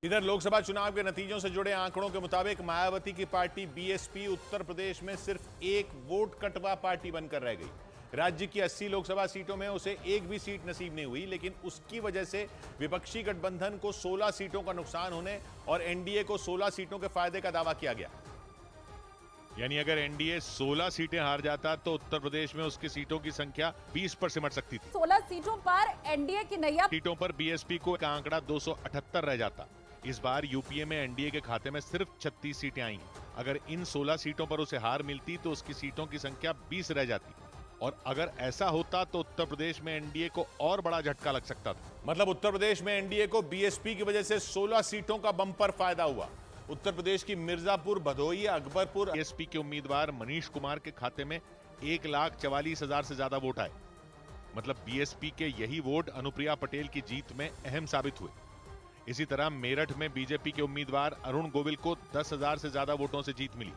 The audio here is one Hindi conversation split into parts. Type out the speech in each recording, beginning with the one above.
इधर लोकसभा चुनाव के नतीजों से जुड़े आंकड़ों के मुताबिक मायावती की पार्टी बीएसपी उत्तर प्रदेश में सिर्फ एक वोट कटवा पार्टी बनकर रह गई। राज्य की 80 लोकसभा सीटों में उसे एक भी सीट नसीब नहीं हुई, लेकिन उसकी वजह से विपक्षी गठबंधन को 16 सीटों का नुकसान होने और एनडीए को 16 सीटों के फायदे का दावा किया गया। यानी अगर एनडीए 16 सीटें हार जाता तो उत्तर प्रदेश में उसकी सीटों की संख्या 20 पर सिमट सकती थी। 16 सीटों पर एनडीए की नैया सीटों पर बीएसपी को का आंकड़ा 278 रह जाता। इस बार यूपीए में एनडीए के खाते में सिर्फ 36 सीटें आई हैं। अगर इन 16 सीटों पर उसे हार मिलती तो उसकी सीटों की संख्या 20 रह जाती, और अगर ऐसा होता तो उत्तर प्रदेश में एनडीए को और बड़ा झटका लग सकता था। मतलब उत्तर प्रदेश में एनडीए को बीएसपी की वजह से 16 सीटों का बम्पर फायदा हुआ। उत्तर प्रदेश की मिर्जापुर, भदोही, अकबरपुर बीएसपी के उम्मीदवार मनीष कुमार के खाते में 1,44,000 से ज्यादा वोट आए। मतलब बीएसपी के यही वोट अनुप्रिया पटेल की जीत में अहम साबित हुए। इसी तरह मेरठ में बीजेपी के उम्मीदवार अरुण गोविल को 10,000 से ज्यादा वोटों से जीत मिली,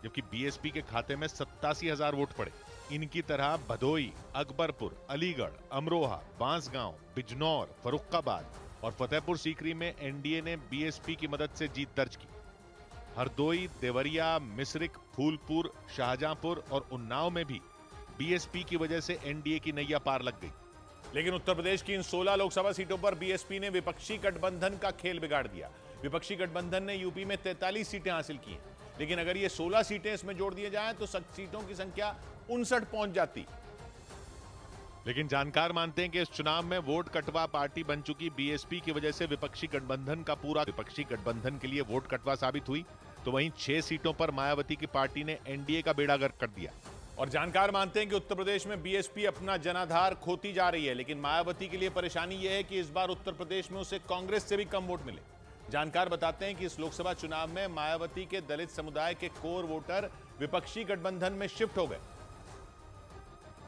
जबकि बीएसपी के खाते में 87,000 वोट पड़े। इनकी तरह भदोही, अकबरपुर, अलीगढ़, अमरोहा, बांसगांव, बिजनौर, फर्रुखाबाद और फतेहपुर सीकरी में एनडीए ने बीएसपी की मदद से जीत दर्ज की। हरदोई, देवरिया, मिश्रिक, फूलपुर, शाहजहांपुर और उन्नाव में भी बीएसपी की वजह से एनडीए की नैया पार लग गई। लेकिन उत्तर प्रदेश की इन 16 लोकसभा सीटों पर बीएसपी ने विपक्षी गठबंधन का खेल बिगाड़ दिया। विपक्षी गठबंधन ने यूपी में 43 सीटें हासिल की हैं, लेकिन अगर ये 16 सीटें इसमें जोड़ दिए जाएं तो सीटों की संख्या 59 पहुंच जाती। लेकिन जानकार मानते हैं कि इस चुनाव में वोट कटवा पार्टी बन चुकी बीएसपी की वजह से विपक्षी गठबंधन के लिए वोट कटवा साबित हुई, तो वहीं 6 सीटों पर मायावती की पार्टी ने एनडीए का बेड़ा गर्क कर दिया। और जानकार मानते हैं कि उत्तर प्रदेश में बीएसपी अपना जनाधार खोती जा रही है, लेकिन मायावती के लिए परेशानी यह है कि इस बार उत्तर प्रदेश में उसे कांग्रेस से भी कम वोट मिले। जानकार बताते हैं कि इस लोकसभा चुनाव में मायावती के दलित समुदाय के कोर वोटर विपक्षी गठबंधन में शिफ्ट हो गए,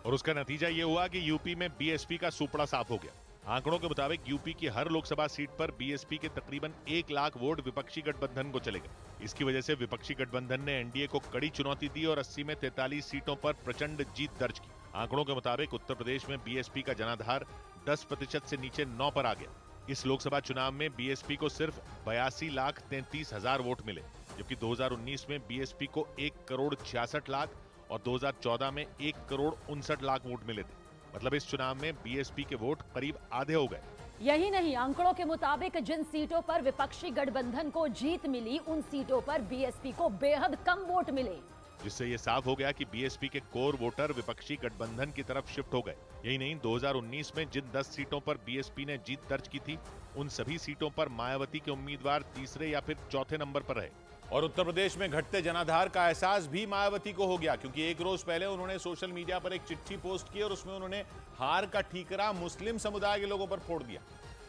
और उसका नतीजा यह हुआ कि यूपी में बीएसपी का सुपड़ा साफ हो गया। आंकड़ों के मुताबिक यूपी की हर लोकसभा सीट पर बीएसपी के तकरीबन 1 लाख वोट विपक्षी गठबंधन को चले गए। इसकी वजह से विपक्षी गठबंधन ने एनडीए को कड़ी चुनौती दी और 80 में 43 सीटों पर प्रचंड जीत दर्ज की। आंकड़ों के मुताबिक उत्तर प्रदेश में बीएसपी का जनाधार 10% से नीचे 9 पर आ गया। इस लोकसभा चुनाव में बीएसपी को सिर्फ 82,33,000 वोट मिले, जबकि 2019 में बीएसपी को 1,66,00,000 और 2014 में 1,59,00,000 वोट मिले थे। मतलब इस चुनाव में बीएसपी के वोट करीब आधे हो गए। यही नहीं, आंकड़ों के मुताबिक जिन सीटों पर विपक्षी गठबंधन को जीत मिली, उन सीटों पर बीएसपी को बेहद कम वोट मिले, जिससे ये साफ हो गया कि बीएसपी के कोर वोटर विपक्षी गठबंधन की तरफ शिफ्ट हो गए। यही नहीं, 2019 में जिन 10 सीटों पर बीएसपी ने जीत दर्ज की थी, उन सभी सीटों पर मायावती के उम्मीदवार तीसरे या फिर चौथे नंबर पर रहे। और उत्तर प्रदेश में घटते जनाधार का एहसास भी मायावती को हो गया, क्योंकि एक रोज पहले उन्होंने सोशल मीडिया पर एक चिट्ठी पोस्ट की और उसमें उन्होंने हार का ठीकरा मुस्लिम समुदाय के लोगों पर फोड़ दिया।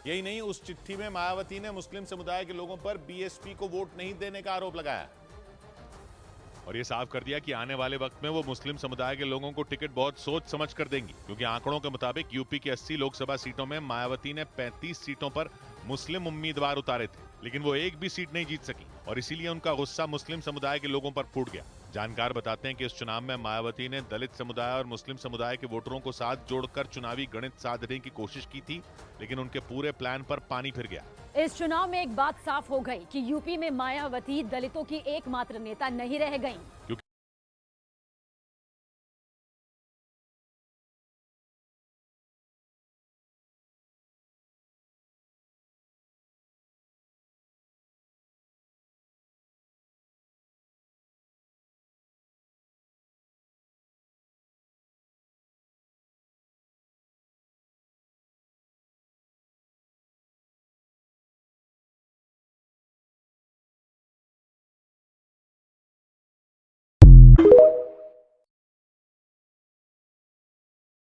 यही नहीं, उस चिट्ठी में मायावती ने मुस्लिम समुदाय के लोगों पर बीएसपी को वोट नहीं देने का आरोप लगाया और ये साफ कर दिया कि आने वाले वक्त में वो मुस्लिम समुदाय के लोगों को टिकट बहुत सोच समझ कर देंगी, क्योंकि आंकड़ों के मुताबिक यूपी की 80 लोकसभा सीटों में मायावती ने 35 सीटों पर मुस्लिम उम्मीदवार उतारे थे, लेकिन वो एक भी सीट नहीं जीत सकी और इसीलिए उनका गुस्सा मुस्लिम समुदाय के लोगों पर फूट गया। जानकार बताते हैं कि इस चुनाव में मायावती ने दलित समुदाय और मुस्लिम समुदाय के वोटरों को साथ जोड़कर चुनावी गणित साधने की कोशिश की थी, लेकिन उनके पूरे प्लान पर पानी फिर गया। इस चुनाव में एक बात साफ हो गई कि यूपी में मायावती दलितों की एकमात्र नेता नहीं रह गईं।